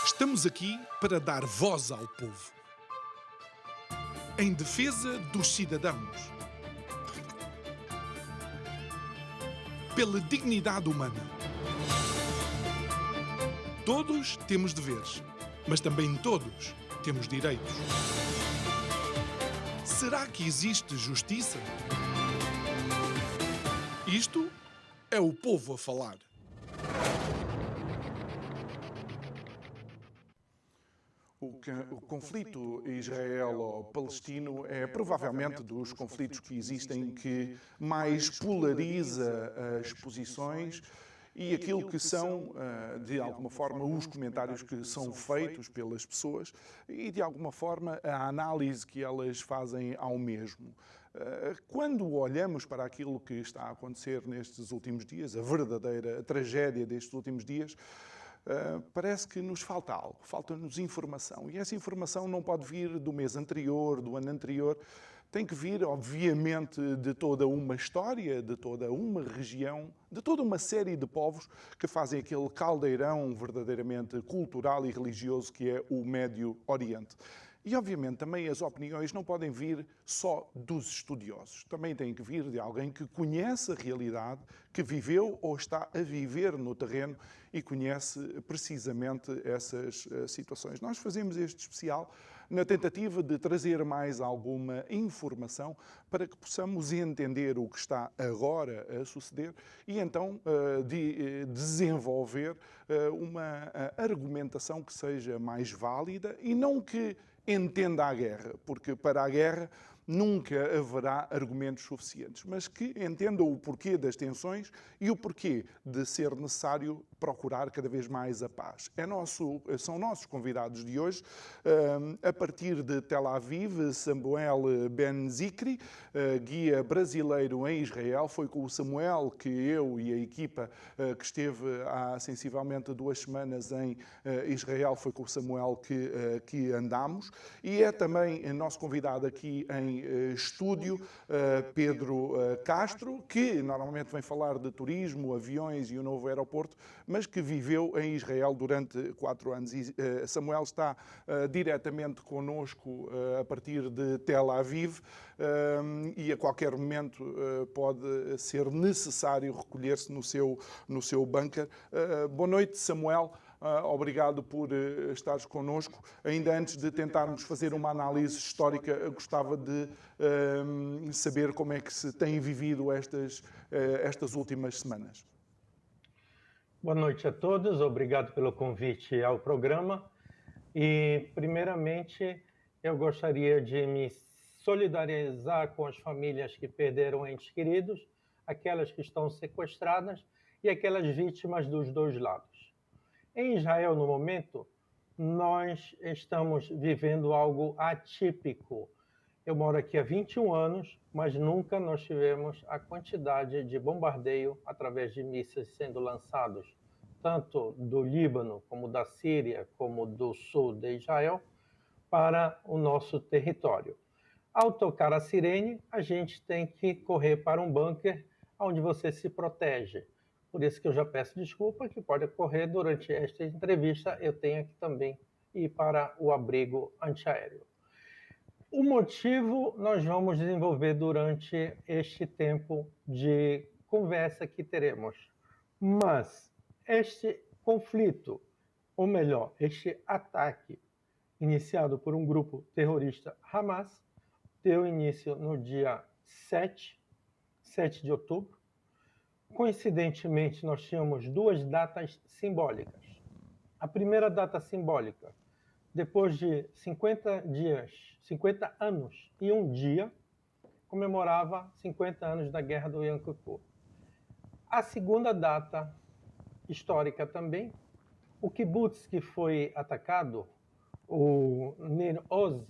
Estamos aqui para dar voz ao povo, em defesa dos cidadãos, pela dignidade humana. Todos temos deveres, mas também todos temos direitos. Será que existe justiça? Isto é o povo a falar. O conflito israelo-palestino é provavelmente dos conflitos que existem que mais polariza as posições e aquilo que são, de alguma forma, os comentários que são feitos pelas pessoas e, de alguma forma, a análise que elas fazem ao mesmo. Quando olhamos para aquilo que está a acontecer nestes últimos dias, a verdadeira tragédia destes últimos dias, parece que nos falta algo, falta-nos informação. E essa informação não pode vir do mês anterior, do ano anterior. Tem que vir, obviamente, de toda uma história, de toda uma região, de toda uma série de povos que fazem aquele caldeirão verdadeiramente cultural e religioso que é o Médio Oriente. E, obviamente, também as opiniões não podem vir só dos estudiosos. Também têm que vir de alguém que conhece a realidade, que viveu ou está a viver no terreno e conhece precisamente essas situações. Nós fazemos este especial na tentativa de trazer mais alguma informação para que possamos entender o que está agora a suceder e então desenvolver uma argumentação que seja mais válida e não que entenda a guerra, porque para a guerra nunca haverá argumentos suficientes, mas que entendam o porquê das tensões e o porquê de ser necessário procurar cada vez mais a paz. São nossos convidados de hoje, a partir de Tel Aviv, Samuel Ben-Zikri, guia brasileiro em Israel. Foi com o Samuel que eu e a equipa que esteve há sensivelmente 2 semanas em Israel, foi com o Samuel que andámos. E é também nosso convidado aqui em estúdio, Pedro Castro, que normalmente vem falar de turismo, aviões e o novo aeroporto, mas que viveu em Israel durante 4 anos. E Samuel está diretamente connosco a partir de Tel Aviv e a qualquer momento pode ser necessário recolher-se no seu bunker. Boa noite, Samuel. Obrigado por estares connosco. Ainda antes de tentarmos fazer uma análise histórica, gostava de saber como é que se têm vivido estas últimas semanas. Boa noite a todos, obrigado pelo convite ao programa. E, primeiramente, eu gostaria de me solidarizar com as famílias que perderam entes queridos, aquelas que estão sequestradas e aquelas vítimas dos dois lados. Em Israel, no momento, nós estamos vivendo algo atípico. Eu moro aqui há 21 anos, mas nunca nós tivemos a quantidade de bombardeio através de mísseis sendo lançados, tanto do Líbano, como da Síria, como do sul de Israel, para o nosso território. Ao tocar a sirene, a gente tem que correr para um bunker onde você se protege. Por isso que eu já peço desculpa, que pode ocorrer durante esta entrevista, eu tenho que também ir para o abrigo antiaéreo. O motivo nós vamos desenvolver durante este tempo de conversa que teremos. Mas este conflito, ou melhor, este ataque iniciado por um grupo terrorista Hamas, deu início no dia 7 de outubro. Coincidentemente, nós tínhamos 2 datas simbólicas. A primeira data simbólica, depois de 50 anos e um dia, comemorava 50 anos da Guerra do Yom Kippur. A segunda data histórica também, o kibbutz que foi atacado, o Nir Oz,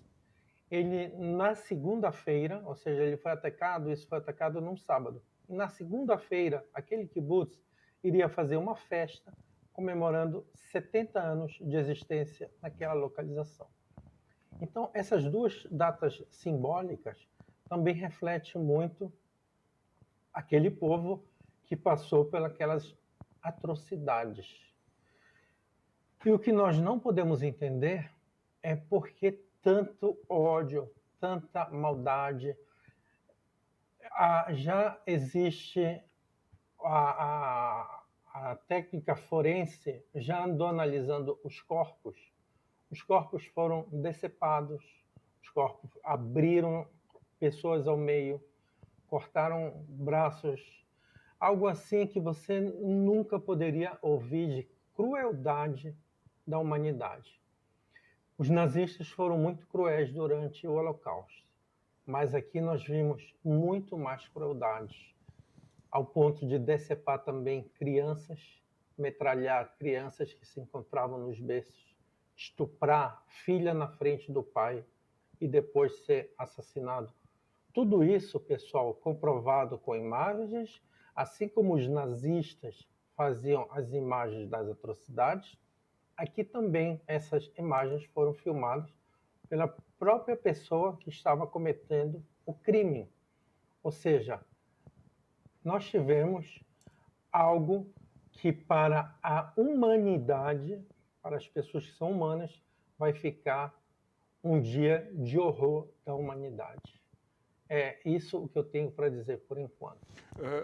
ele na segunda-feira, ou seja, ele foi atacado, isso foi atacado num sábado. E na segunda-feira, aquele kibbutz iria fazer uma festa comemorando 70 anos de existência naquela localização. Então, essas 2 datas simbólicas também refletem muito aquele povo que passou pelas atrocidades. E o que nós não podemos entender é por que tanto ódio, tanta maldade. Já existe a técnica forense, já andou analisando os corpos. Os corpos foram decepados, os corpos abriram pessoas ao meio, cortaram braços, algo assim que você nunca poderia ouvir de crueldade da humanidade. Os nazistas foram muito cruéis durante o Holocausto, mas aqui nós vimos muito mais crueldade, ao ponto de decepar também crianças, metralhar crianças que se encontravam nos berços, estuprar filha na frente do pai e depois ser assassinado. Tudo isso, pessoal, comprovado com imagens, assim como os nazistas faziam as imagens das atrocidades, aqui também essas imagens foram filmadas pela própria pessoa que estava cometendo o crime. Ou seja, nós tivemos algo que para a humanidade, para as pessoas que são humanas, vai ficar um dia de horror da humanidade. É isso o que eu tenho para dizer por enquanto.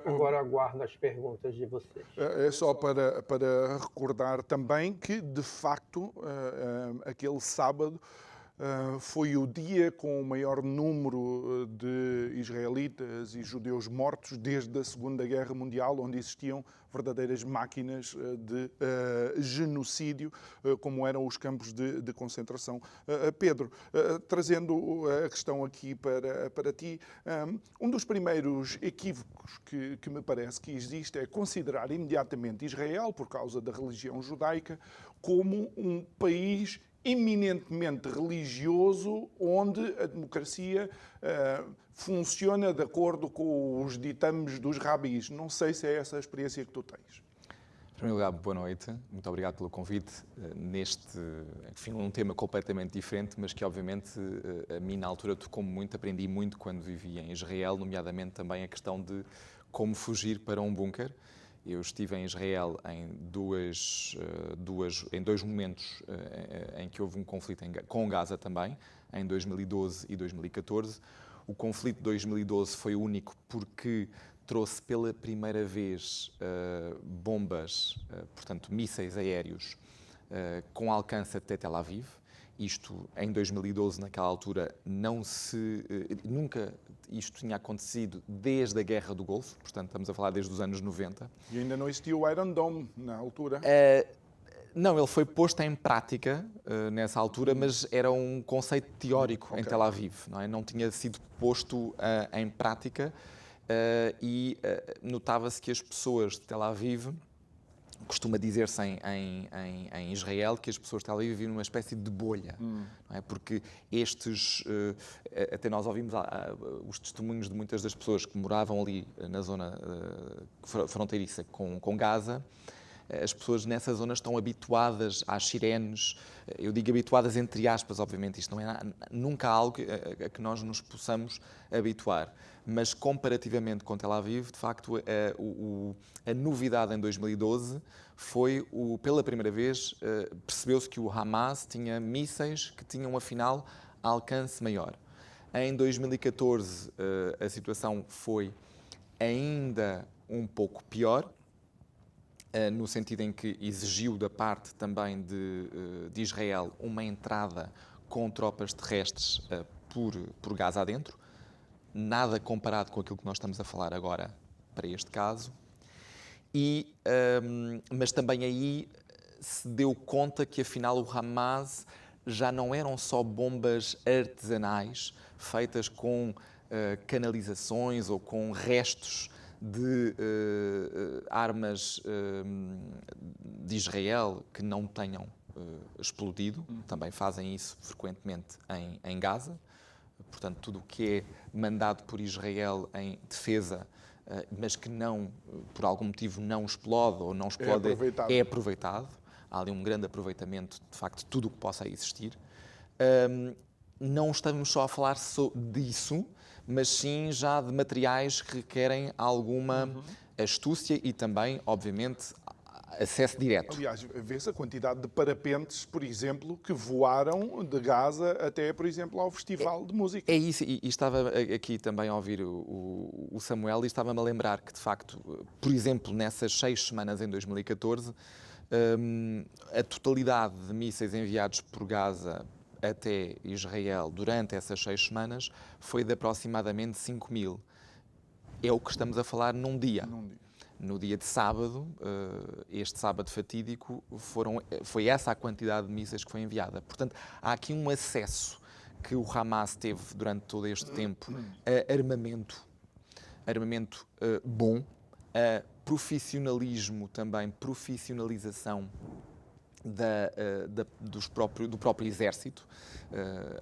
Agora aguardo as perguntas de vocês. É só para recordar também que, de facto, aquele sábado foi o dia com o maior número de israelitas e judeus mortos desde a Segunda Guerra Mundial, onde existiam verdadeiras máquinas de genocídio, como eram os campos de concentração. Pedro, trazendo a questão aqui para ti, um dos primeiros equívocos que me parece que existe é considerar imediatamente Israel, por causa da religião judaica, como um país eminentemente religioso, onde a democracia funciona de acordo com os ditames dos rabis. Não sei se é essa a experiência que tu tens. Em primeiro lugar, boa noite. Muito obrigado pelo convite neste, enfim, um tema completamente diferente, mas que obviamente a mim na altura tocou-me muito, aprendi muito quando vivi em Israel, nomeadamente também a questão de como fugir para um bunker. Eu estive em Israel em dois momentos em que houve um conflito com Gaza também, em 2012 e 2014. O conflito de 2012 foi único porque trouxe pela primeira vez bombas, portanto mísseis aéreos, com alcance até Tel Aviv. Isto, em 2012, naquela altura, nunca isto tinha acontecido desde a Guerra do Golfo, portanto, estamos a falar desde os anos 90. E ainda não existia o Iron Dome na altura? Não, ele foi posto em prática nessa altura, mas era um conceito teórico em Tel Aviv, não é? Não tinha sido posto em prática e notava-se que as pessoas de Tel Aviv, costuma dizer-se em Israel que as pessoas de Tel Aviv viviam numa espécie de bolha, não é? Porque até nós ouvimos os testemunhos de muitas das pessoas que moravam ali na zona fronteiriça com Gaza. As pessoas nessa zona estão habituadas às sirenes, eu digo habituadas entre aspas, obviamente, isto não é nunca algo a que nós nos possamos habituar, mas comparativamente com Tel Aviv, de facto, a novidade em 2012 foi, pela primeira vez, percebeu-se que o Hamas tinha mísseis que tinham, afinal, alcance maior. Em 2014, a situação foi ainda um pouco pior, no sentido em que exigiu da parte também de Israel uma entrada com tropas terrestres por Gaza adentro, nada comparado com aquilo que nós estamos a falar agora para este caso, mas também aí se deu conta que afinal o Hamas já não eram só bombas artesanais feitas com canalizações ou com restos de armas de Israel que não tenham explodido, também fazem isso frequentemente em Gaza. Portanto, tudo o que é mandado por Israel em defesa, mas que não, por algum motivo, não explode ou não explode, é aproveitado. Há ali um grande aproveitamento, de facto, de tudo o que possa existir. Não estamos só a falar disso, mas sim já de materiais que requerem alguma astúcia e também, obviamente, acesso direto. Aliás, vê-se a quantidade de parapentes, por exemplo, que voaram de Gaza até, por exemplo, ao Festival de Música. É isso, e estava aqui também a ouvir o Samuel e estava-me a lembrar que, de facto, por exemplo, nessas 6 semanas em 2014, a totalidade de mísseis enviados por Gaza até Israel durante essas 6 semanas foi de aproximadamente 5.000. É o que estamos a falar num dia. No dia de sábado, este sábado fatídico, foi essa a quantidade de mísseis que foi enviada. Portanto, há aqui um acesso que o Hamas teve durante todo este tempo a armamento bom, a profissionalismo também, profissionalização do próprio exército.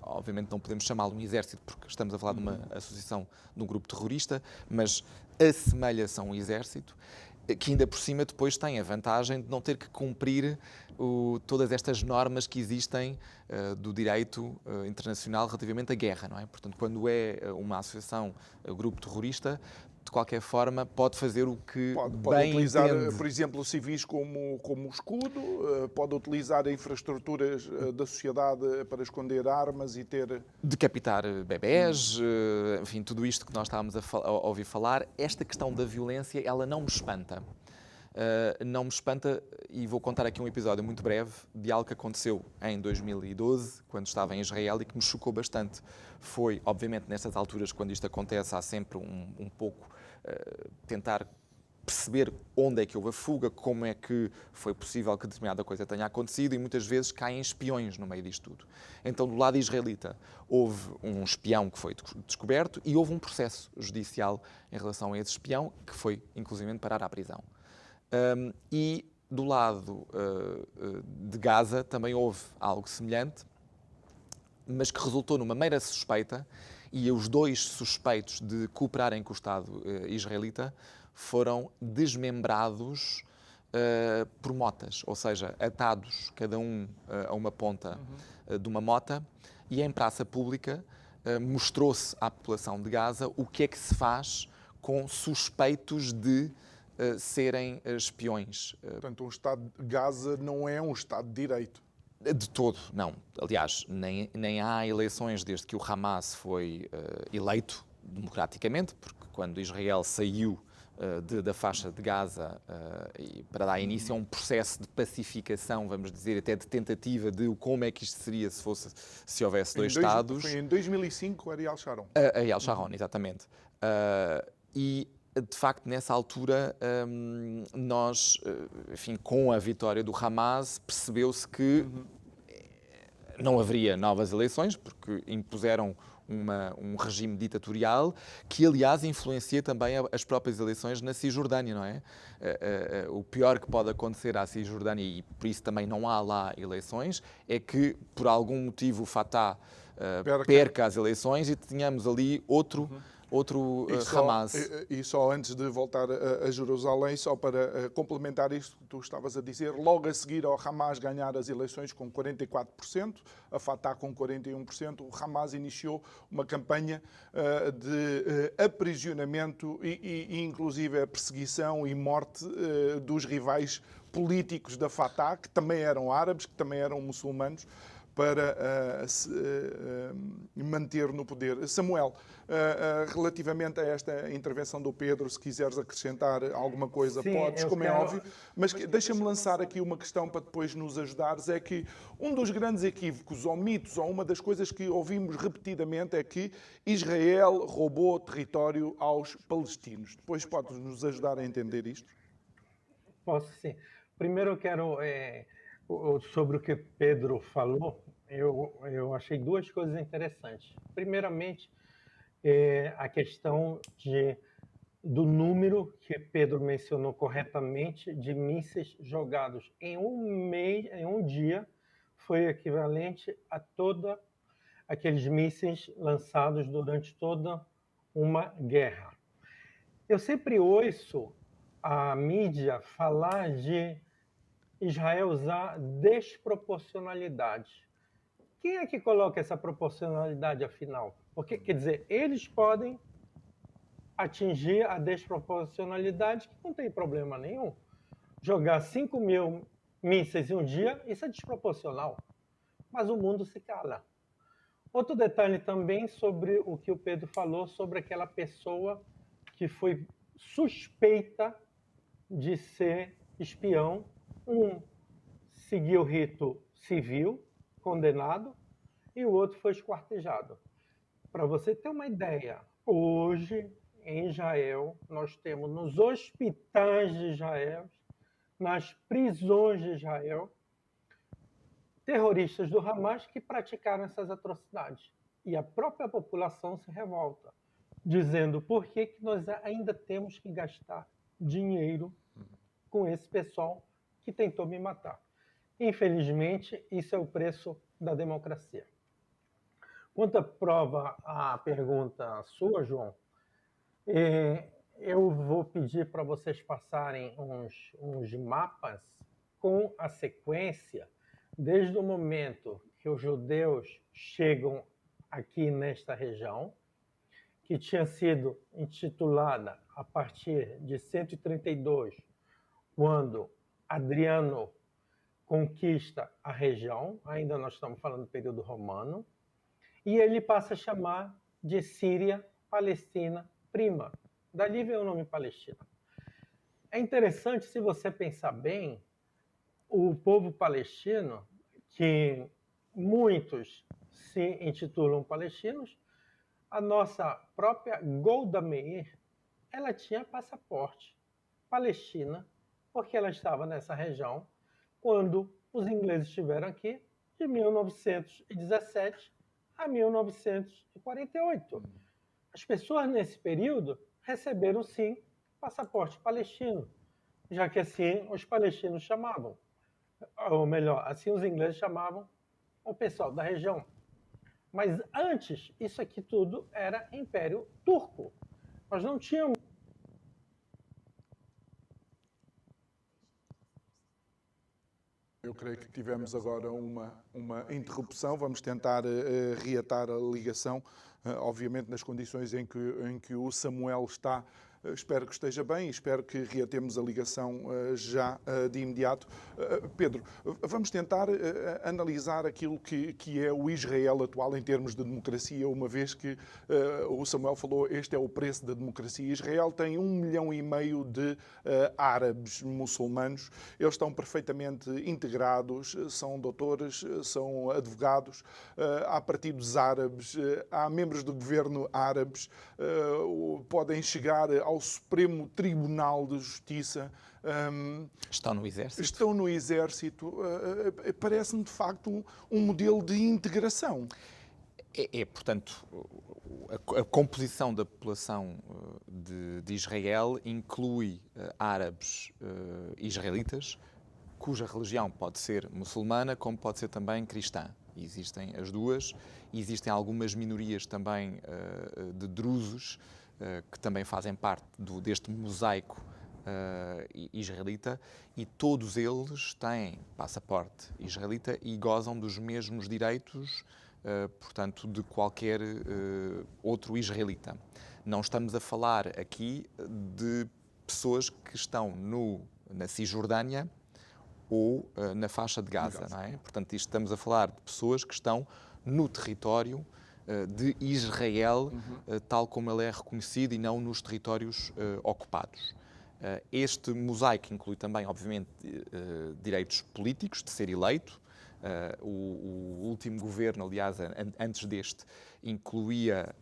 Obviamente não podemos chamá-lo um exército porque estamos a falar de uma associação, de um grupo terrorista, mas assemelha-se a um exército, que ainda por cima depois tem a vantagem de não ter que cumprir todas estas normas que existem do direito internacional relativamente à guerra, não é? Portanto, quando é uma associação, grupo terrorista, de qualquer forma, pode fazer o que pode bem utilizar, entende. por exemplo, civis como escudo, pode utilizar infraestruturas da sociedade para esconder armas e ter... Decapitar bebés, enfim, tudo isto que nós estávamos a ouvir falar. Esta questão da violência, ela não me espanta. Não me espanta, e vou contar aqui um episódio muito breve de algo que aconteceu em 2012, quando estava em Israel, e que me chocou bastante. Foi, obviamente, nestas alturas, quando isto acontece, há sempre um pouco tentar perceber onde é que houve a fuga, como é que foi possível que determinada coisa tenha acontecido, e muitas vezes caem espiões no meio disto tudo. Então, do lado israelita, houve um espião que foi descoberto e houve um processo judicial em relação a esse espião, que foi, inclusive, parar à prisão. E do lado de Gaza também houve algo semelhante, mas que resultou numa mera suspeita, e os 2 suspeitos de cooperarem com o Estado israelita foram desmembrados por motas, ou seja, atados cada um a uma ponta de uma mota, e em praça pública mostrou-se à população de Gaza o que é que se faz com suspeitos de serem espiões. Portanto, o Estado de Gaza não é um Estado de Direito. De todo, não. Aliás, nem há eleições desde que o Hamas foi eleito democraticamente, porque quando Israel saiu da faixa de Gaza e para dar início a um processo de pacificação, vamos dizer, até de tentativa de como é que isto seria se houvesse 2 Estados. Foi em 2005 Ariel Sharon. Ariel Sharon, exatamente. E de facto, nessa altura, nós, enfim, com a vitória do Hamas, percebeu-se que não haveria novas eleições, porque impuseram um regime ditatorial que, aliás, influencia também as próprias eleições na Cisjordânia, não é? O pior que pode acontecer à Cisjordânia, e por isso também não há lá eleições, é que, por algum motivo, o Fatah perca as eleições e tenhamos ali outro Hamas. E só antes de voltar a Jerusalém, só para complementar isto que tu estavas a dizer, logo a seguir ao Hamas ganhar as eleições com 44%, a Fatah com 41%, o Hamas iniciou uma campanha de aprisionamento e inclusive a perseguição e morte dos rivais políticos da Fatah, que também eram árabes, que também eram muçulmanos, para se manter no poder. Samuel, relativamente a esta intervenção do Pedro, se quiseres acrescentar alguma coisa, sim, podes, como é óbvio, mas deixa-me lançar aqui uma questão para depois nos ajudares, é que um dos grandes equívocos ou mitos, ou uma das coisas que ouvimos repetidamente, é que Israel roubou território aos palestinos. Depois podes nos ajudar a entender isto? Posso, sim. Primeiro eu quero... sobre o que Pedro falou, eu achei 2 coisas interessantes. Primeiramente, a questão do número que Pedro mencionou corretamente de mísseis jogados em um dia, foi equivalente a todos aqueles mísseis lançados durante toda uma guerra. Eu sempre ouço a mídia falar de Israel usar desproporcionalidade. Quem é que coloca essa proporcionalidade, afinal? Porque, quer dizer, eles podem atingir a desproporcionalidade, que não tem problema nenhum. jogar 5.000 mísseis em um dia, isso é desproporcional. Mas o mundo se cala. Outro detalhe também sobre o que o Pedro falou, sobre aquela pessoa que foi suspeita de ser espião. Um seguiu o rito civil, condenado, e o outro foi esquartejado. Para você ter uma ideia, hoje em Israel, nós temos nos hospitais de Israel, nas prisões de Israel, terroristas do Hamas que praticaram essas atrocidades. E a própria população se revolta, dizendo por que nós ainda temos que gastar dinheiro com esse pessoal que tentou me matar. Infelizmente, isso é o preço da democracia. Quanto à prova, a pergunta sua, João, eu vou pedir para vocês passarem uns mapas com a sequência desde o momento que os judeus chegam aqui nesta região, que tinha sido intitulada a partir de 132, quando Adriano conquista a região, ainda nós estamos falando do período romano, e ele passa a chamar de Síria Palestina Prima. Dali vem o nome Palestina. É interessante, se você pensar bem, o povo palestino, que muitos se intitulam palestinos, a nossa própria Golda Meir, ela tinha passaporte Palestina, porque ela estava nessa região quando os ingleses estiveram aqui, de 1917 a 1948. As pessoas nesse período receberam, sim, passaporte palestino, já que assim os palestinos chamavam, ou melhor, assim os ingleses chamavam o pessoal da região. Mas antes, isso aqui tudo era Império Turco. Nós não tínhamos. Eu creio que tivemos agora uma interrupção. Vamos tentar reatar a ligação, obviamente nas condições em que o Samuel está. Espero que esteja bem, espero que reatemos a ligação já de imediato. Pedro, vamos tentar analisar aquilo que é o Israel atual em termos de democracia, uma vez que o Samuel falou, este é o preço da democracia. Israel tem 1,5 milhão de árabes muçulmanos, eles estão perfeitamente integrados, são doutores, são advogados, há partidos árabes, há membros do governo árabes, podem chegar ao Supremo Tribunal de Justiça. Estão no exército. Estão no exército. Parece-me, de facto, um modelo de integração. Portanto, a composição da população de Israel inclui árabes israelitas, cuja religião pode ser muçulmana, como pode ser também cristã. Existem as duas. Existem algumas minorias também de drusos, que também fazem parte deste mosaico israelita, e todos eles têm passaporte israelita e gozam dos mesmos direitos, portanto, de qualquer outro israelita. Não estamos a falar aqui de pessoas que estão na Cisjordânia ou na faixa de Gaza, não é? Portanto, estamos a falar de pessoas que estão no território de Israel, tal como ele é reconhecido, e não nos territórios ocupados. Este mosaico inclui também, obviamente, direitos políticos, de ser eleito. O último governo, aliás, antes deste, incluía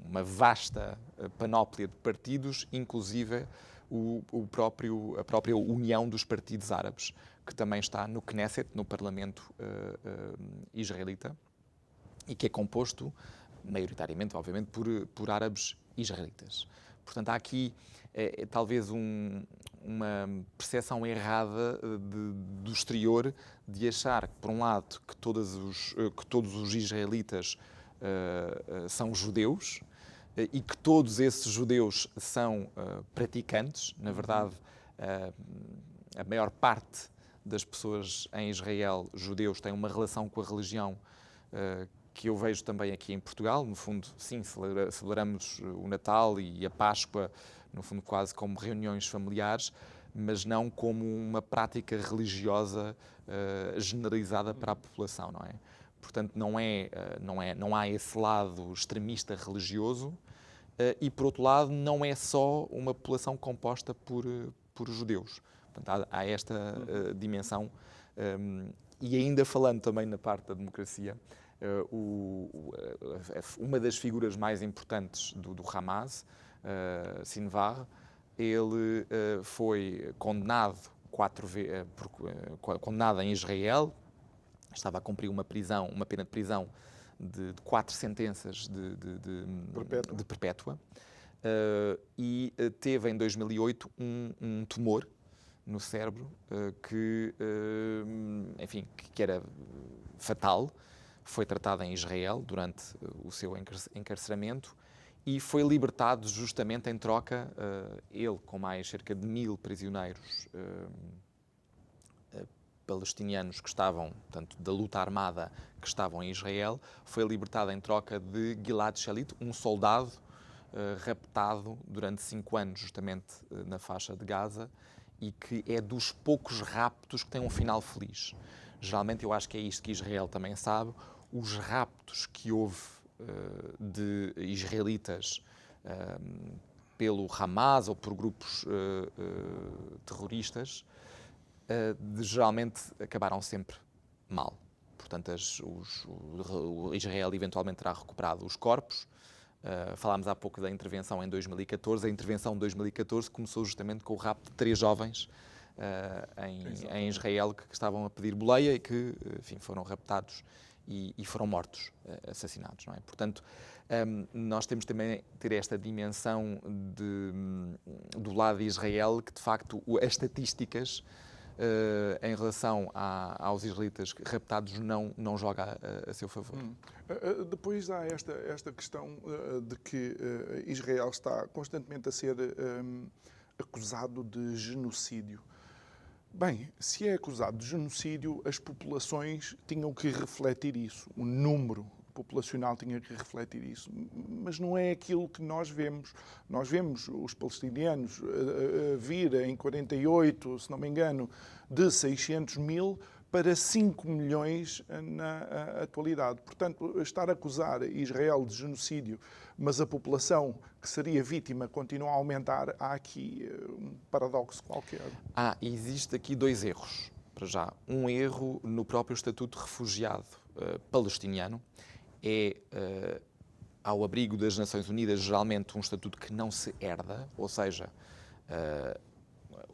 uma vasta panóplia de partidos, inclusive a própria União dos Partidos Árabes, que também está no Knesset, no Parlamento israelita, e que é composto, maioritariamente, obviamente, por árabes israelitas. Portanto, há aqui talvez uma percepção errada do exterior de achar, por um lado, que todos os israelitas são judeus e que todos esses judeus são praticantes. Na verdade, a maior parte das pessoas em Israel, judeus, têm uma relação com a religião que eu vejo também aqui em Portugal. No fundo, sim, celebramos o Natal e a Páscoa, no fundo quase como reuniões familiares, mas não como uma prática religiosa generalizada para a população, não é? Portanto, não há esse lado extremista religioso e, por outro lado, não é só uma população composta por judeus. Portanto, há esta dimensão. E ainda falando também na parte da democracia, uma das figuras mais importantes do Hamas, Sinvar, ele foi condenado condenado em Israel, estava a cumprir uma pena de prisão de 4 sentenças de perpétua, e teve em 2008 um tumor no cérebro que era fatal. Foi tratado em Israel durante o seu encarceramento e foi libertado justamente em troca, ele com mais cerca de 1000 prisioneiros palestinianos que estavam, portanto, da luta armada que estavam em Israel, foi libertado em troca de Gilad Shalit, um soldado raptado durante 5 anos justamente na faixa de Gaza, e que é dos poucos raptos que têm um final feliz. Geralmente, eu acho que é isto que Israel também sabe, os raptos que houve de israelitas pelo Hamas ou por grupos terroristas, geralmente acabaram sempre mal. Portanto, o Israel eventualmente terá recuperado os corpos. Falámos há pouco da intervenção em 2014. A intervenção de 2014 começou justamente com o rapto de 3 jovens em Israel que estavam a pedir boleia e que, enfim, foram raptados e foram mortos, assassinados, não é? Portanto, nós temos também ter esta dimensão do lado de Israel, que de facto as estatísticas em relação aos israelitas raptados não joga a seu favor. Depois há esta questão de que Israel está constantemente a ser acusado de genocídio. Bem, se é acusado de genocídio, as populações tinham que refletir isso. O número populacional tinha que refletir isso. Mas não é aquilo que nós vemos. Nós vemos os palestinianos vir em 48, se não me engano, de 600 mil para 5 milhões na atualidade. Portanto, estar a acusar Israel de genocídio, mas a população que seria vítima continua a aumentar, há aqui um paradoxo qualquer. Existe aqui 2 erros. Para já, um erro no próprio Estatuto de Refugiado palestiniano. Ao abrigo das Nações Unidas, geralmente um estatuto que não se herda, ou seja,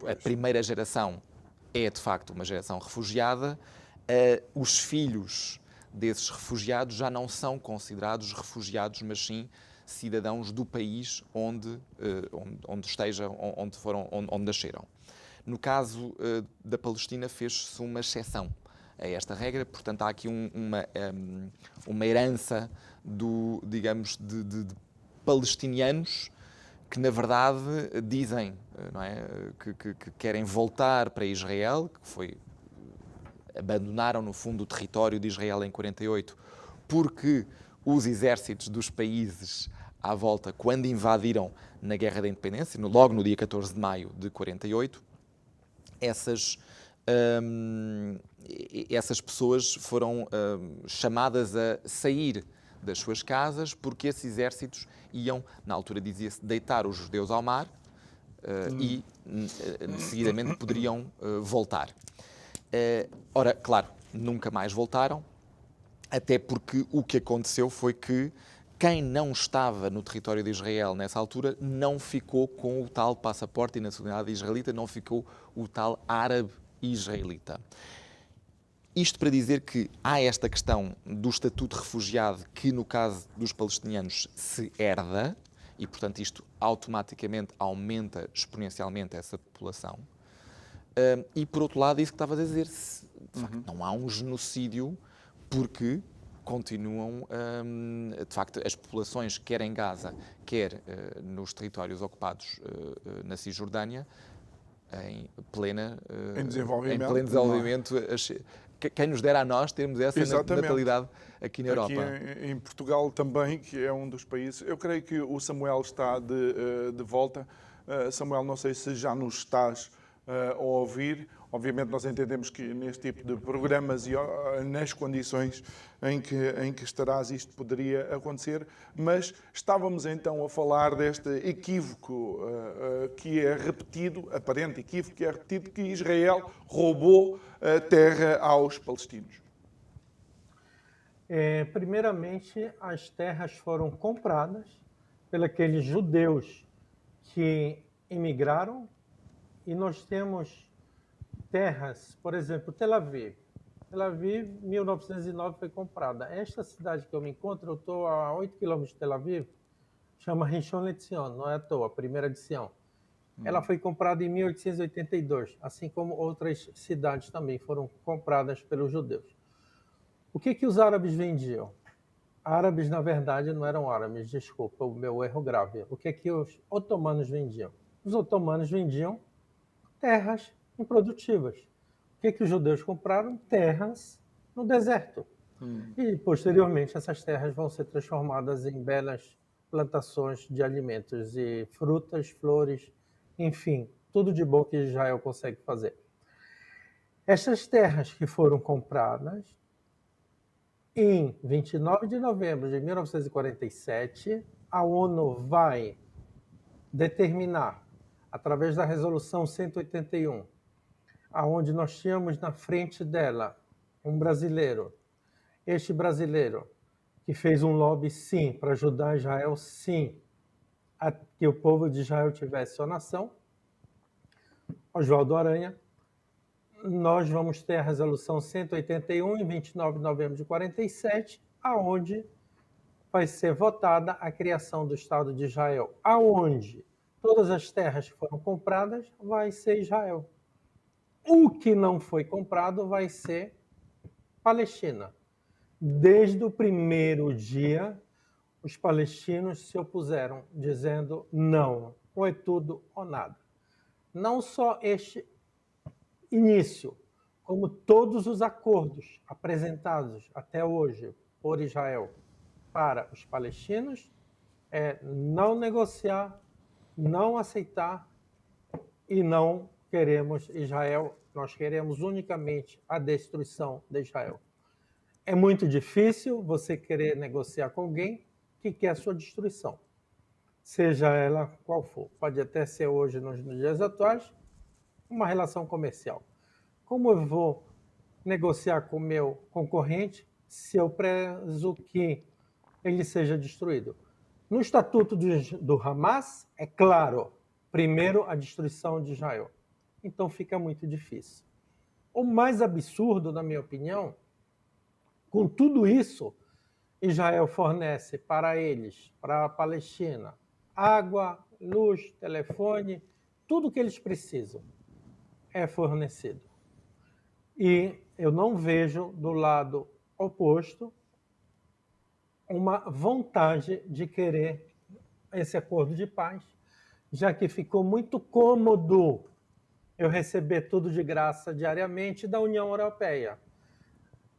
a primeira geração é de facto uma geração refugiada, os filhos desses refugiados já não são considerados refugiados, mas sim cidadãos do país onde nasceram. No caso da Palestina, fez-se uma exceção a esta regra, portanto há aqui uma herança de palestinianos que na verdade dizem, não é, que querem voltar para Israel, abandonaram no fundo o território de Israel em 48, porque os exércitos dos países à volta, quando invadiram na Guerra da Independência, logo no dia 14 de maio de 48, essas pessoas foram chamadas a sair das suas casas porque esses exércitos iam, na altura dizia-se, deitar os judeus ao mar e seguidamente poderiam voltar. Ora, claro, nunca mais voltaram, até porque o que aconteceu foi que quem não estava no território de Israel nessa altura não ficou com o tal passaporte e nacionalidade israelita, não ficou o tal árabe israelita. Isto para dizer que há esta questão do estatuto de refugiado que, no caso dos palestinianos, se herda e, portanto, isto automaticamente aumenta exponencialmente essa população. E, por outro lado, isso que estava a dizer, de facto, não há um genocídio porque continuam, de facto, as populações, quer em Gaza, quer nos territórios ocupados na Cisjordânia, em pleno desenvolvimento. Quem nos dera a nós termos essa natalidade aqui na Europa. Aqui em Portugal também, que é um dos países. Eu creio que o Samuel está de volta. Samuel, não sei se já nos estás a ouvir. Obviamente nós entendemos que neste tipo de programas e nas condições em que estarás isto poderia acontecer, mas estávamos então a falar deste equívoco que é repetido, aparente equívoco que é repetido, que Israel roubou a terra aos palestinos. Primeiramente, as terras foram compradas pelos aqueles judeus que imigraram, e nós temos terras, por exemplo, Tel Aviv. Tel Aviv, 1909, foi comprada. Esta cidade que eu me encontro, eu estou a 8 quilômetros de Tel Aviv, chama Rishon LeZion, não é à toa, a primeira edição. Ela foi comprada em 1882, assim como outras cidades também foram compradas pelos judeus. O que os árabes vendiam? Árabes, na verdade, não eram árabes, desculpa, o meu erro grave. O que os otomanos vendiam? Os otomanos vendiam terras improdutivas. O que os judeus compraram? Terras no deserto. E, posteriormente, essas terras vão ser transformadas em belas plantações de alimentos e frutas, flores, enfim, tudo de bom que Israel consegue fazer. Estas terras que foram compradas, em 29 de novembro de 1947, a ONU vai determinar, através da Resolução 181, aonde nós tínhamos na frente dela um brasileiro. Este brasileiro que fez um lobby, sim, para ajudar Israel, sim, a que o povo de Israel tivesse sua nação, Oswaldo Aranha. Nós vamos ter a Resolução 181, em 29 de novembro de 47, aonde vai ser votada a criação do Estado de Israel, aonde todas as terras que foram compradas vai ser Israel. O que não foi comprado vai ser Palestina. Desde o primeiro dia, os palestinos se opuseram, dizendo não, ou é tudo ou nada. Não só este início, como todos os acordos apresentados até hoje por Israel para os palestinos, é não negociar, não aceitar e não queremos Israel, nós queremos unicamente a destruição de Israel. É muito difícil você querer negociar com alguém que quer a sua destruição, seja ela qual for. Pode até ser hoje, nos dias atuais, uma relação comercial. Como eu vou negociar com o meu concorrente se eu prezo que ele seja destruído? No Estatuto do Hamas, é claro, primeiro a destruição de Israel. Então fica muito difícil. O mais absurdo, na minha opinião, com tudo isso, Israel fornece para eles, para a Palestina, água, luz, telefone, tudo que eles precisam é fornecido. E eu não vejo do lado oposto uma vontade de querer esse acordo de paz, já que ficou muito cômodo eu receber tudo de graça diariamente da União Europeia.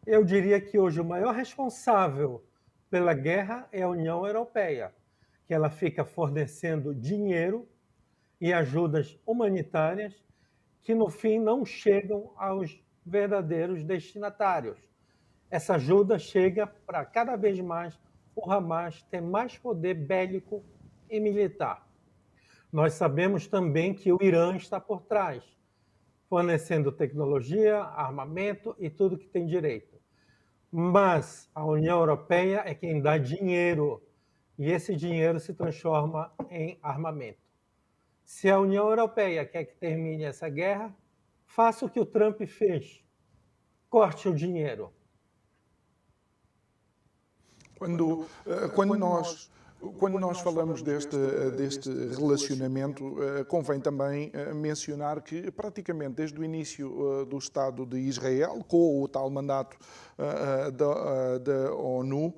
Eu diria que hoje o maior responsável pela guerra é a União Europeia, que ela fica fornecendo dinheiro e ajudas humanitárias que no fim não chegam aos verdadeiros destinatários. Essa ajuda chega para cada vez mais o Hamas ter mais poder bélico e militar. Nós sabemos também que o Irã está por trás, fornecendo tecnologia, armamento e tudo que tem direito. Mas a União Europeia é quem dá dinheiro, e esse dinheiro se transforma em armamento. Se a União Europeia quer que termine essa guerra, faça o que o Trump fez. Corte o dinheiro. Quando nós falamos deste relacionamento, convém também mencionar que praticamente desde o início do Estado de Israel, com o tal mandato da ONU,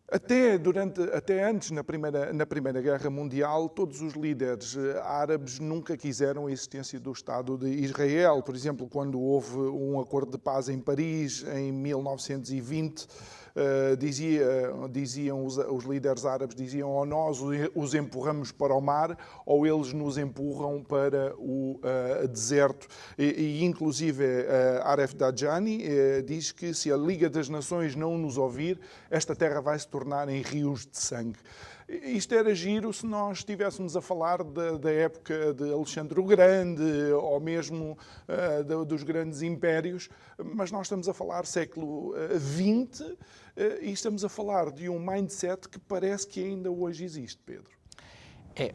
até antes, na Primeira Guerra Mundial, todos os líderes árabes nunca quiseram a existência do Estado de Israel. Por exemplo, quando houve um acordo de paz em Paris, em 1920, diziam os líderes árabes, diziam ou nós os empurramos para o mar ou eles nos empurram para o deserto. E inclusive Aref Dajani diz que se a Liga das Nações não nos ouvir, esta terra vai se tornar em rios de sangue. Isto era giro se nós estivéssemos a falar da época de Alexandre o Grande ou mesmo dos grandes impérios, mas nós estamos a falar século XX e estamos a falar de um mindset que parece que ainda hoje existe, Pedro.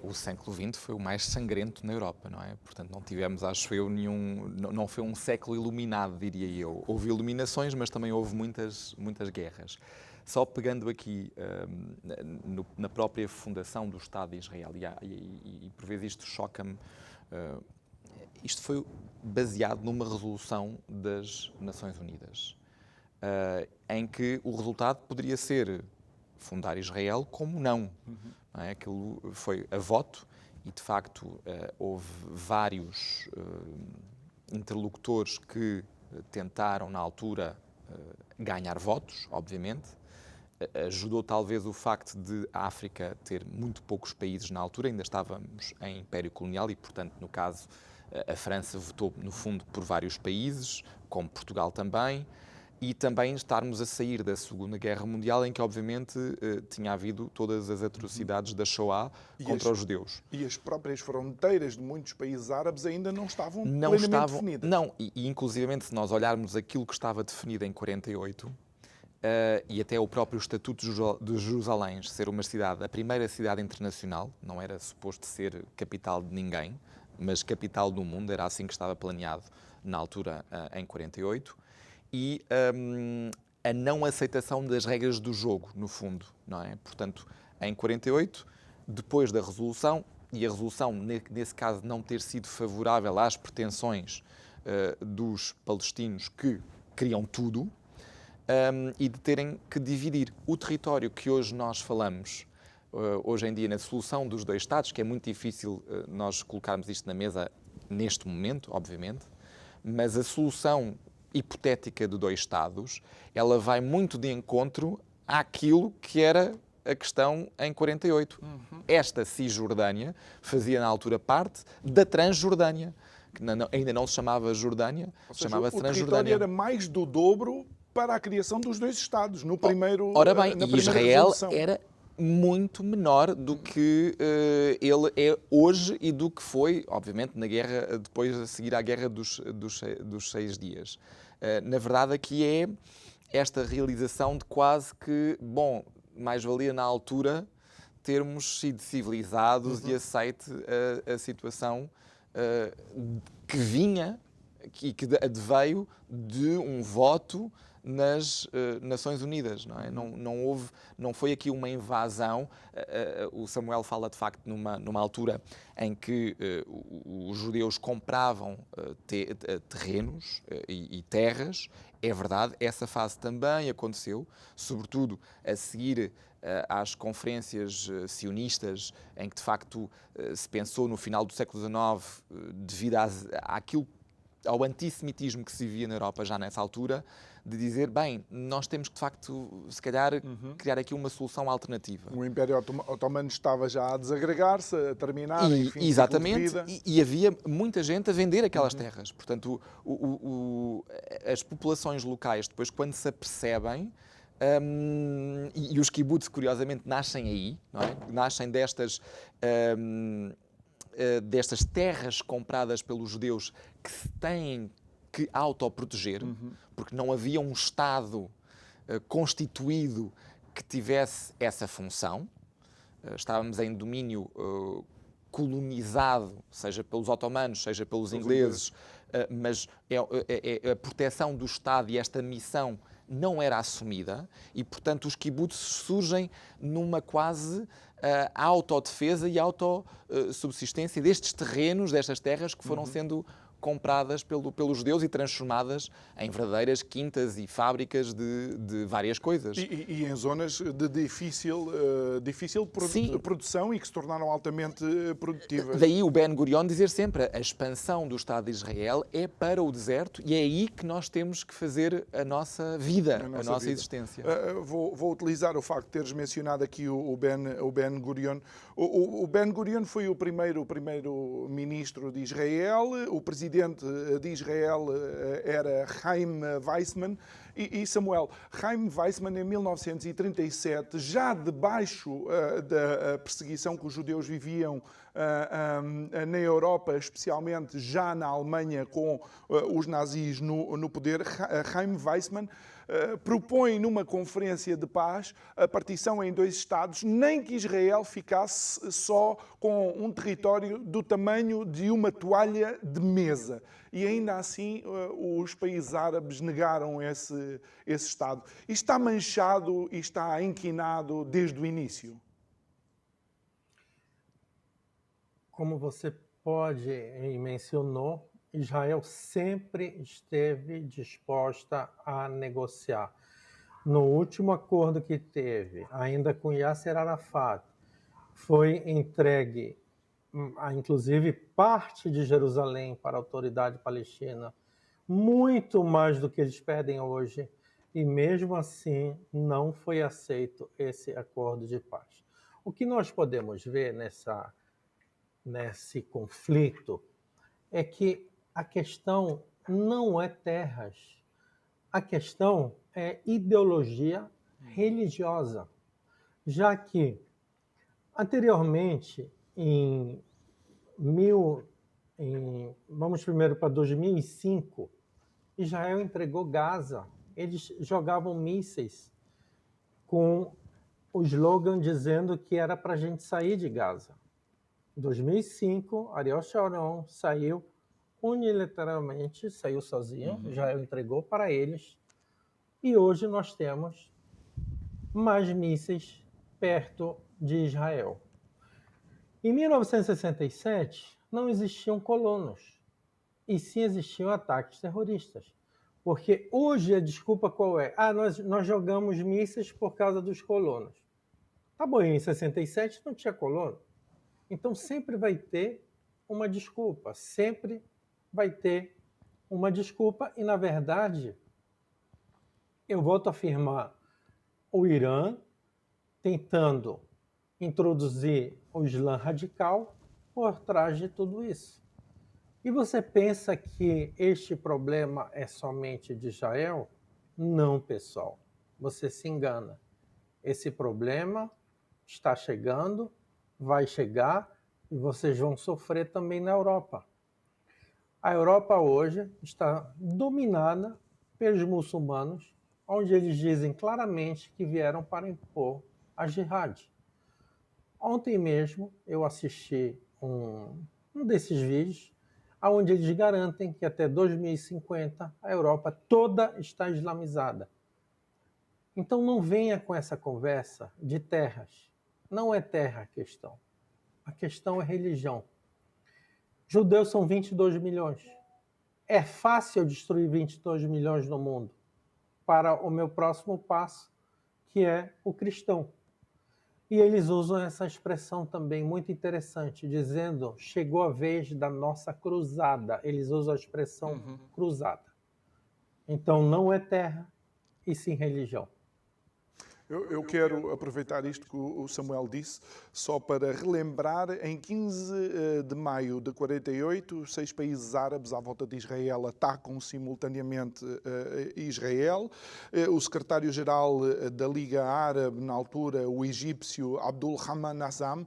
O século XX foi o mais sangrento na Europa, não é? Portanto, não tivemos, acho eu, não foi um século iluminado, diria eu. Houve iluminações, mas também houve muitas guerras. Só pegando aqui na própria fundação do Estado de Israel, e por vezes isto choca-me, isto foi baseado numa resolução das Nações Unidas, em que o resultado poderia ser fundar Israel como não. Não é? Aquilo foi a voto e, de facto, houve vários interlocutores que tentaram, na altura, ganhar votos, obviamente. Ajudou talvez o facto de a África ter muito poucos países na altura, ainda estávamos em Império Colonial e, portanto, no caso, a França votou, no fundo, por vários países, como Portugal também, e também estarmos a sair da Segunda Guerra Mundial, em que, obviamente, tinha havido todas as atrocidades da Shoah contra os judeus. E as próprias fronteiras de muitos países árabes ainda não estavam plenamente definidas. Não, e inclusivamente, se nós olharmos aquilo que estava definido em 48, e até o próprio Estatuto de Jerusalém ser uma cidade, a primeira cidade internacional, não era suposto ser capital de ninguém, mas capital do mundo, era assim que estava planeado na altura, em 48, e a não aceitação das regras do jogo, no fundo, não é? Portanto, em 48, depois da resolução, e a resolução, nesse caso, não ter sido favorável às pretensões dos palestinos que queriam tudo, e de terem que dividir o território que hoje nós falamos, hoje em dia, na solução dos dois Estados, que é muito difícil nós colocarmos isto na mesa neste momento, obviamente, mas a solução hipotética de dois Estados, ela vai muito de encontro àquilo que era a questão em 48. Esta Cisjordânia fazia na altura parte da Transjordânia, que ainda não se chamava Jordânia, chamava-se Transjordânia. O território era mais do dobro para a criação dos dois Estados, no primeiro. Ora bem, Israel era muito menor do que ele é hoje e do que foi, obviamente, na guerra, depois a seguir à Guerra dos 6 Dias. Na verdade, aqui é esta realização de quase que, bom, mais valia na altura termos sido civilizados e aceite a situação que vinha e que adveio de um voto nas Nações Unidas, não é? Não foi aqui uma invasão. O Samuel fala, de facto, numa altura em que os judeus compravam terrenos e terras. É verdade, essa fase também aconteceu, sobretudo a seguir às conferências sionistas, em que, de facto, se pensou no final do século XIX, devido ao antissemitismo que se via na Europa já nessa altura, de dizer, bem, nós temos que, de facto, se calhar, criar aqui uma solução alternativa. O Império Otomano estava já a desagregar-se, a terminar, enfim, exatamente, e havia muita gente a vender aquelas terras. Portanto, as populações locais, depois, quando se apercebem, e os kibbutz, curiosamente, nascem aí, não é? Nascem destas terras compradas pelos judeus que se têm que autoproteger, porque não havia um Estado constituído que tivesse essa função. Estávamos em domínio colonizado, seja pelos otomanos, seja pelos ingleses, mas a proteção do Estado e esta missão não era assumida e, portanto, os kibbutz surgem numa quase autodefesa e autossubsistência destes terrenos, destas terras que foram sendo compradas pelos judeus e transformadas em verdadeiras quintas e fábricas de várias coisas. E em zonas de difícil produção e que se tornaram altamente produtivas. Daí o Ben Gurion dizer sempre a expansão do Estado de Israel é para o deserto e é aí que nós temos que fazer a nossa vida, a nossa existência. Vou utilizar o facto de teres mencionado aqui o Ben Gurion. O Ben Gurion foi o primeiro ministro de Israel. O presidente de Israel era Chaim Weizmann. E Samuel, Chaim Weizmann, em 1937, já debaixo da perseguição que os judeus viviam na Europa, especialmente já na Alemanha, com os nazis no poder, Chaim Weizmann propõe numa conferência de paz a partição em 2 Estados, nem que Israel ficasse só com um território do tamanho de uma toalha de mesa. E ainda assim os países árabes negaram esse Estado. Isto está manchado e está inquinado desde o início. Como você pode e mencionou, Israel sempre esteve disposta a negociar. No último acordo que teve, ainda com Yasser Arafat, foi entregue, inclusive, parte de Jerusalém para a autoridade palestina, muito mais do que eles pedem hoje, e mesmo assim não foi aceito esse acordo de paz. O que nós podemos ver nesse conflito é que a questão não é terras, a questão é ideologia religiosa, já que anteriormente, vamos primeiro para 2005, Israel entregou Gaza, eles jogavam mísseis com o slogan dizendo que era para a gente sair de Gaza. Em 2005, Ariel Sharon saiu unilateralmente, saiu sozinho, Israel entregou para eles, e hoje nós temos mais mísseis perto de Israel. Em 1967, não existiam colonos, e sim existiam ataques terroristas. Porque hoje a desculpa qual é? Nós jogamos mísseis por causa dos colonos. Tá bom, em 67 não tinha colono. Então sempre vai ter uma desculpa, sempre vai ter uma desculpa, e na verdade, eu volto a afirmar, o Irã tentando introduzir o Islã radical por trás de tudo isso. E você pensa que este problema é somente de Israel? Não, pessoal, você se engana. Esse problema está chegando, vai chegar, e vocês vão sofrer também na Europa. A Europa hoje está dominada pelos muçulmanos, onde eles dizem claramente que vieram para impor a jihad. Ontem mesmo eu assisti um desses vídeos, onde eles garantem que até 2050 a Europa toda está islamizada. Então não venha com essa conversa de terras. Não é terra a questão. A questão é religião. Judeus são 22 milhões. É fácil destruir 22 milhões no mundo para o meu próximo passo, que é o cristão. E eles usam essa expressão também muito interessante, dizendo, chegou a vez da nossa cruzada. Eles usam a expressão cruzada. Então não é terra, e sim religião. Eu quero aproveitar isto que o Samuel disse, só para relembrar, em 15 de maio de 48, 6 países árabes à volta de Israel atacam simultaneamente Israel. O secretário-geral da Liga Árabe, na altura, o egípcio Abdul Rahman Azzam,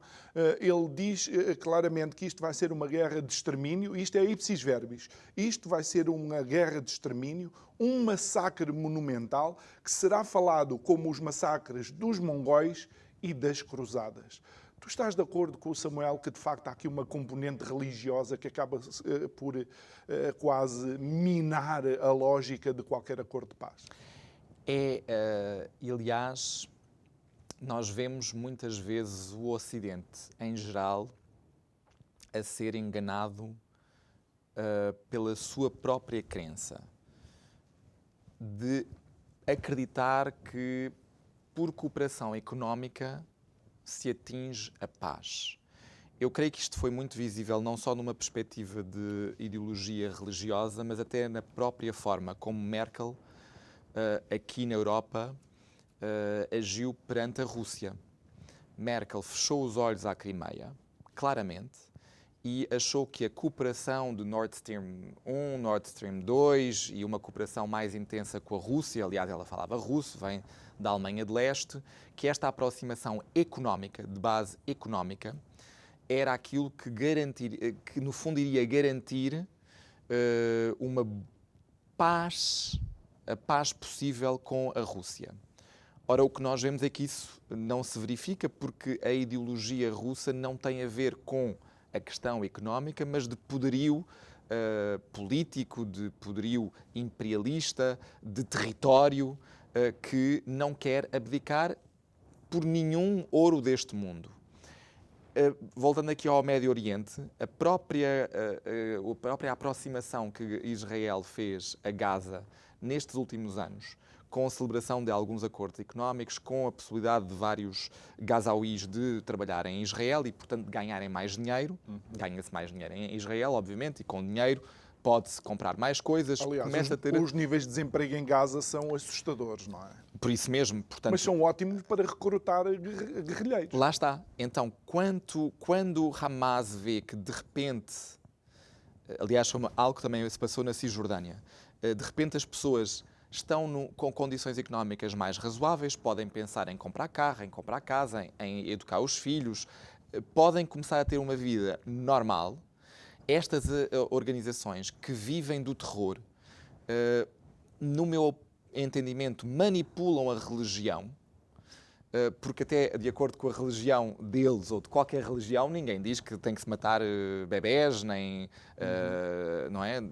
ele diz claramente que isto vai ser uma guerra de extermínio, isto é ipsis verbis, isto vai ser uma guerra de extermínio, um massacre monumental que será falado como os massacres dos mongóis e das cruzadas. Tu estás de acordo com o Samuel que, de facto, há aqui uma componente religiosa que acaba por quase minar a lógica de qualquer acordo de paz? Aliás, nós vemos muitas vezes o Ocidente, em geral, a ser enganado pela sua própria crença, de acreditar que por cooperação económica se atinge a paz. Eu creio que isto foi muito visível não só numa perspectiva de ideologia religiosa, mas até na própria forma como Merkel, aqui na Europa, agiu perante a Rússia. Merkel fechou os olhos à Crimeia, claramente, e achou que a cooperação de Nord Stream 1, Nord Stream 2 e uma cooperação mais intensa com a Rússia, aliás, ela falava russo, vem da Alemanha de Leste, que esta aproximação económica, de base económica, era aquilo que no fundo iria garantir uma paz, a paz possível com a Rússia. Ora, o que nós vemos é que isso não se verifica porque a ideologia russa não tem a ver com a questão económica, mas de poderio político, de poderio imperialista, de território, que não quer abdicar por nenhum ouro deste mundo. Voltando aqui ao Médio Oriente, a própria aproximação que Israel fez a Gaza nestes últimos anos, com a celebração de alguns acordos económicos, com a possibilidade de vários gazauís de trabalharem em Israel e, portanto, de ganharem mais dinheiro. Ganha-se mais dinheiro em Israel, obviamente, e com dinheiro pode-se comprar mais coisas. Aliás, os níveis de desemprego em Gaza são assustadores, não é? Por isso mesmo, portanto... Mas são ótimos para recrutar guerrilheiros. Lá está. Então, quando Hamas vê que, de repente... Aliás, algo que também se passou na Cisjordânia. De repente, as pessoas estão com condições económicas mais razoáveis, podem pensar em comprar carro, em comprar casa, em educar os filhos, podem começar a ter uma vida normal. Estas organizações que vivem do terror, no meu entendimento, manipulam a religião, porque até de acordo com a religião deles ou de qualquer religião, ninguém diz que tem que se matar bebés, nem não é?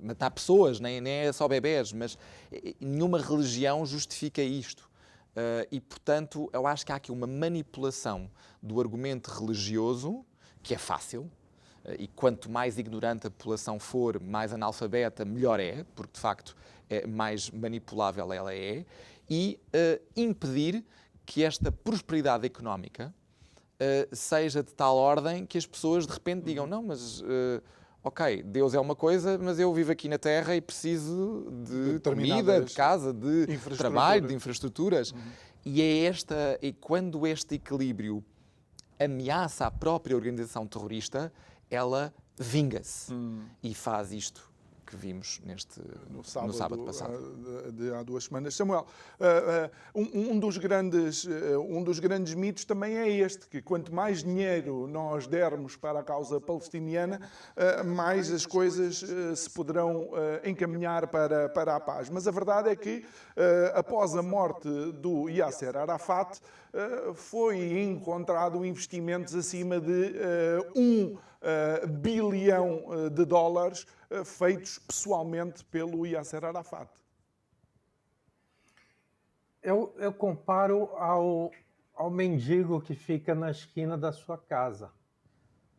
Matar pessoas, nem é só bebés, mas nenhuma religião justifica isto. E, portanto, eu acho que há aqui uma manipulação do argumento religioso, que é fácil, e quanto mais ignorante a população for, mais analfabeta, melhor é, porque, de facto, mais manipulável ela é, e impedir que esta prosperidade económica seja de tal ordem que as pessoas, de repente, digam não, mas... ok, Deus é uma coisa, mas eu vivo aqui na Terra e preciso de comida, de casa, de trabalho, de infraestruturas. E quando este equilíbrio ameaça a própria organização terrorista, ela vinga-se e faz isto que vimos no sábado passado. Há 2 semanas. Samuel, um dos grandes mitos também é este, que quanto mais dinheiro nós dermos para a causa palestiniana, mais as coisas se poderão encaminhar para a paz. Mas a verdade é que, após a morte do Yasser Arafat, foi encontrado investimentos acima de $1 bilhão feitos pessoalmente pelo Yasser Arafat. Eu comparo ao mendigo que fica na esquina da sua casa.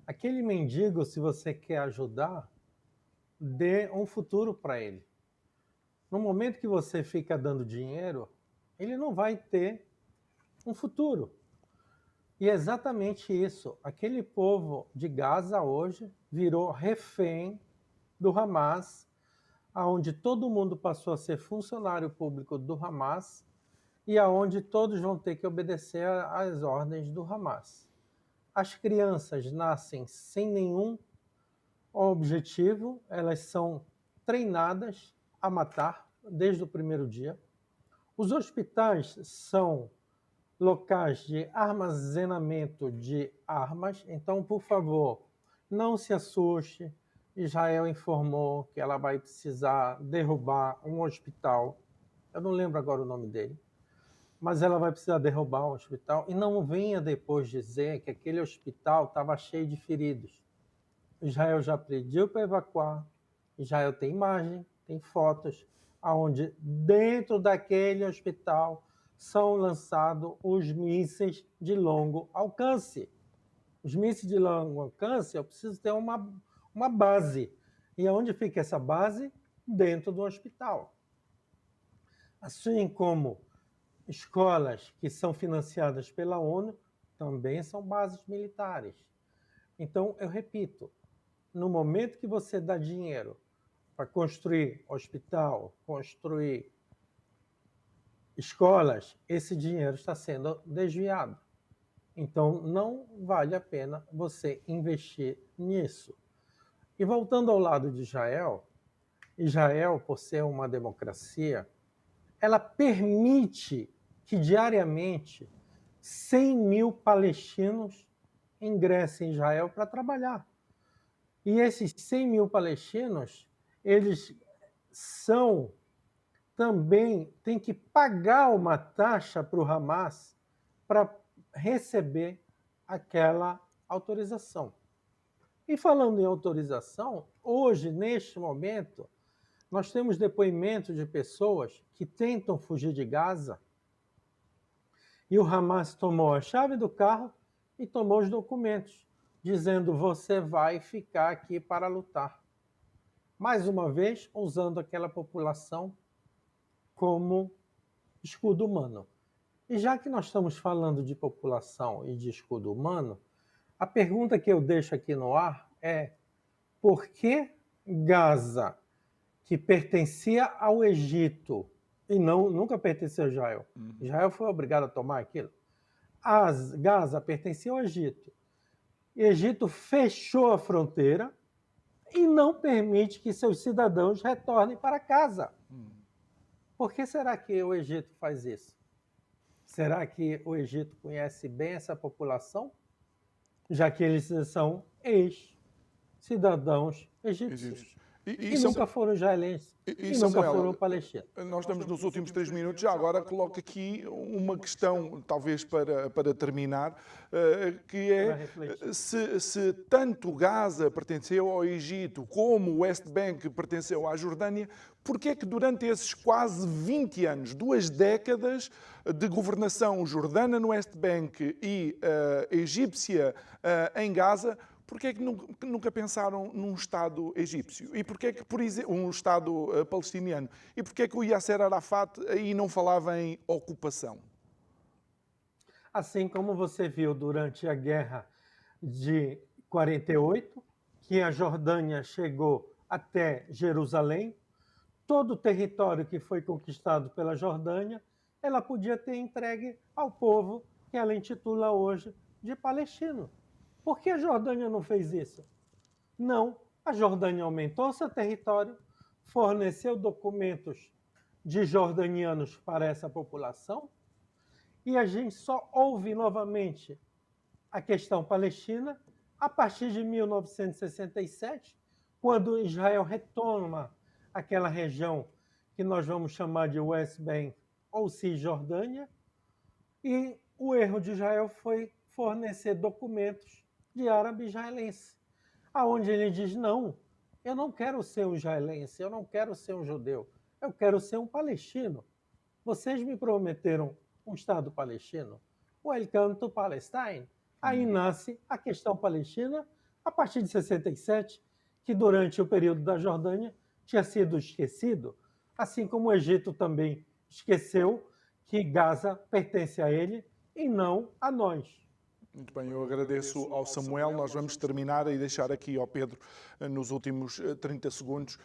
Aquele mendigo, se você quer ajudar, dê um futuro para ele. No momento que você fica dando dinheiro, ele não vai ter um futuro. E é exatamente isso. Aquele povo de Gaza hoje virou refém do Hamas, aonde todo mundo passou a ser funcionário público do Hamas e aonde todos vão ter que obedecer às ordens do Hamas. As crianças nascem sem nenhum objetivo, elas são treinadas a matar desde o primeiro dia. Os hospitais são locais de armazenamento de armas, então, por favor, não se assuste. Israel informou que ela vai precisar derrubar um hospital, eu não lembro agora o nome dele, mas ela vai precisar derrubar um hospital e não venha depois dizer que aquele hospital estava cheio de feridos. Israel já pediu para evacuar, Israel tem imagem, tem fotos, onde dentro daquele hospital são lançados os mísseis de longo alcance. Os mísseis de longo alcance, eu preciso ter uma base. E onde fica essa base? Dentro do hospital. Assim como escolas que são financiadas pela ONU também são bases militares. Então, eu repito, no momento que você dá dinheiro para construir hospital, construir escolas, esse dinheiro está sendo desviado. Então, não vale a pena você investir nisso. E voltando ao lado de Israel, Israel, por ser uma democracia, ela permite que diariamente 100 mil palestinos ingressem em Israel para trabalhar. E esses 100 mil palestinos, eles também têm que pagar uma taxa para o Hamas para receber aquela autorização. E falando em autorização, hoje, neste momento, nós temos depoimentos de pessoas que tentam fugir de Gaza e o Hamas tomou a chave do carro e tomou os documentos, dizendo: você vai ficar aqui para lutar. Mais uma vez, usando aquela população como escudo humano. E já que nós estamos falando de população e de escudo humano, a pergunta que eu deixo aqui no ar é: por que Gaza, que pertencia ao Egito e nunca pertenceu a Israel? Israel foi obrigado a tomar aquilo. Gaza pertencia ao Egito. O Egito fechou a fronteira e não permite que seus cidadãos retornem para casa. Por que será que o Egito faz isso? Será que o Egito conhece bem essa população? Já que eles são ex-cidadãos egípcios. E nunca foram israelenses. E nunca foram palestinos. Nós estamos nos últimos 3 minutos. Já agora coloco aqui uma questão, talvez para terminar, que é se tanto Gaza pertenceu ao Egito como o West Bank pertenceu à Jordânia, porque é que durante esses quase 20 anos, 2 décadas de governação jordana no West Bank e egípcia em Gaza, porquê é que nunca pensaram num Estado egípcio? E porquê é que, por exemplo, um Estado palestiniano? E porquê é que o Yasser Arafat aí não falava em ocupação? Assim como você viu durante a guerra de 48, que a Jordânia chegou até Jerusalém, todo o território que foi conquistado pela Jordânia, ela podia ter entregue ao povo que ela intitula hoje de palestino. Por que a Jordânia não fez isso? Não, a Jordânia aumentou seu território, forneceu documentos de jordanianos para essa população, e a gente só ouve novamente a questão palestina a partir de 1967, quando Israel retoma aquela região que nós vamos chamar de West Bank ou Cisjordânia, e o erro de Israel foi fornecer documentos de árabe israelense, aonde ele diz: não, eu não quero ser um israelense, eu não quero ser um judeu, eu quero ser um palestino. Vocês me prometeram um Estado palestino? Welcome to Palestine. Aí nasce a questão palestina a partir de 67, que durante o período da Jordânia tinha sido esquecido, assim como o Egito também esqueceu que Gaza pertence a ele e não a nós. Muito bem, eu agradeço ao Samuel. Nós vamos terminar e deixar aqui ao Pedro, nos últimos 30 segundos,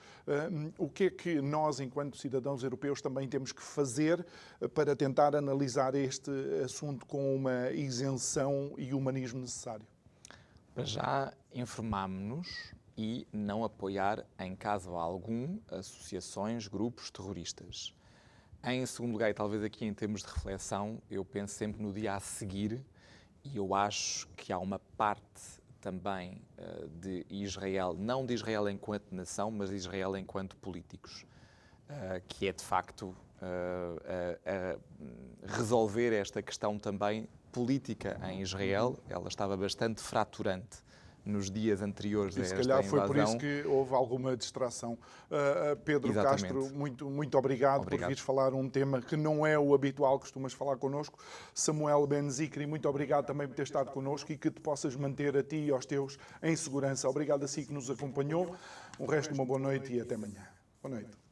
o que é que nós, enquanto cidadãos europeus, também temos que fazer para tentar analisar este assunto com uma isenção e humanismo necessário. Para já, informámo-nos e não apoiar, em caso algum, associações, grupos terroristas. Em segundo lugar, e talvez aqui em termos de reflexão, eu penso sempre no dia a seguir. E eu acho que há uma parte também de Israel, não de Israel enquanto nação, mas de Israel enquanto políticos, que é de facto resolver esta questão também política em Israel. Ela estava bastante fraturante nos dias anteriores a E se esta calhar invasão. foi por isso que houve alguma distração. Pedro Exatamente. Castro, muito obrigado por vires falar um tema que não é o habitual, costumas falar connosco. Samuel Benzicri, muito obrigado também por ter estado connosco e que te possas manter a ti e aos teus em segurança. Obrigado a si que nos acompanhou. O resto, uma boa noite e até amanhã. Boa noite.